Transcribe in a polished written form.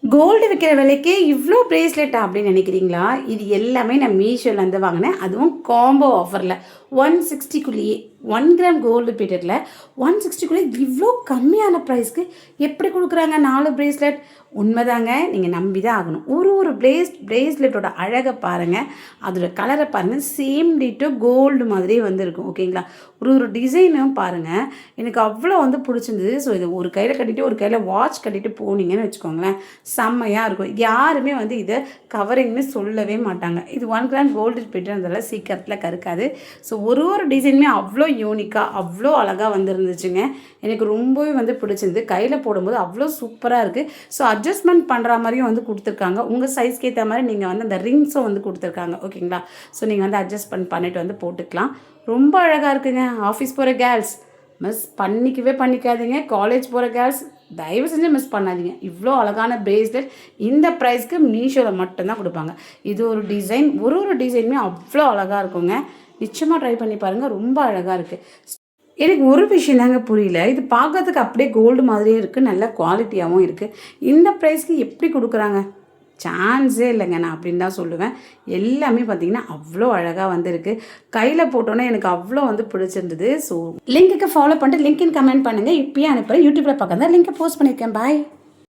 Gold விற்கிற விலைக்கே இவ்வளோ ப்ரேஸ்லெட்டா அப்படின்னு நினைக்கிறீங்களா? இது எல்லாமே நான் மீஷோலேருந்து வாங்கினேன். அதுவும் காம்போ ஆஃபரில் 160க்குள்ளேயே 1 கிராம் கோல்டு பீட்டரில் 160க்குள்ளே இவ்வளோ கம்மியான ப்ரைஸ்க்கு எப்படி கொடுக்குறாங்க 4 ப்ரேஸ்லெட்? உண்மைதாங்க, நீங்கள் நம்பி தான் ஆகணும். ஒரு ப்ரேஸ்லெட்டோட அழகை பாருங்கள், அதோட கலரை பாருங்கள், சேம் டிட்டோ கோல்டு மாதிரியே வந்துருக்கும். ஓகேங்களா? ஒரு டிசைனும் பாருங்கள், எனக்கு அவ்வளோ பிடிச்சிருந்தது. ஸோ இதை ஒரு கையில் கட்டிட்டு ஒரு கையில் வாட்ச் கட்டிட்டு போனீங்கன்னு வச்சுக்கோங்களேன், செம்மையாக இருக்கும். யாருமே இதை கவரிங்னு சொல்லவே மாட்டாங்க. இது 1 கிராம் கோல்டு பீட்டர்ன்றதால சீக்கிரத்தில் கருக்காது. ஸோ ஒரு டிசைனுமே அவ்வளோ யூனிக்காக அவ்வளோ அழகாக வந்துருந்துச்சுங்க. எனக்கு ரொம்பவே பிடிச்சிருந்து. கையில் போடும்போது அவ்வளோ சூப்பராக இருக்குது. ஸோ அட்ஜஸ்ட்மெண்ட் பண்ணுற மாதிரியும் கொடுத்துருக்காங்க. உங்கள் சைஸ்க்கு ஏற்ற மாதிரி நீங்கள் அந்த ரிங்ஸும் கொடுத்துருக்காங்க. ஓகேங்களா? ஸோ நீங்கள் அட்ஜஸ்ட்மெண்ட் பண்ணிவிட்டு போட்டுக்கலாம். ரொம்ப அழகாக இருக்குங்க. ஆஃபீஸ் போகிற கேர்ள்ஸ் மிஸ் பண்ணிக்காதீங்க. காலேஜ் போகிற கேர்ள்ஸ் தயவு செஞ்சு மிஸ் பண்ணாதீங்க. இவ்வளோ அழகான பிரேஸ்லெட் இந்த ப்ரைஸ்க்கு மீஷோவில் மட்டும்தான் கொடுப்பாங்க. இது ஒரு டிசைன், ஒரு டிசைனுமே அவ்வளோ அழகாக இருக்குங்க. நிச்சயமாக ட்ரை பண்ணி பாருங்கள். ரொம்ப அழகாக இருக்குது. எனக்கு ஒரு விஷயம் தாங்க புரியல, இது பார்க்கறதுக்கு அப்படியே கோல்டு மாதிரியே இருக்குது, நல்ல குவாலிட்டியாகவும் இருக்குது. இந்த ப்ரைஸ்க்கு எப்படி கொடுக்குறாங்க? சான்ஸே இல்லைங்க, நான் அப்படின்னு தான் சொல்லுவேன். எல்லாமே பார்த்திங்கன்னா அவ்வளோ அழகாக வந்துருக்கு. கையில் போட்டோன்னே எனக்கு அவ்வளோ பிடிச்சிருந்தது. ஸோ லிங்க்குக்கு ஃபாலோ பண்ணிட்டு லிங்க்னு கமெண்ட் பண்ணுங்கள். இப்போயே அனுப்புகிறேன். யூடியூப்பில் பார்க்க லிங்க்கை போஸ்ட் பண்ணியிருக்கேன். பாய்.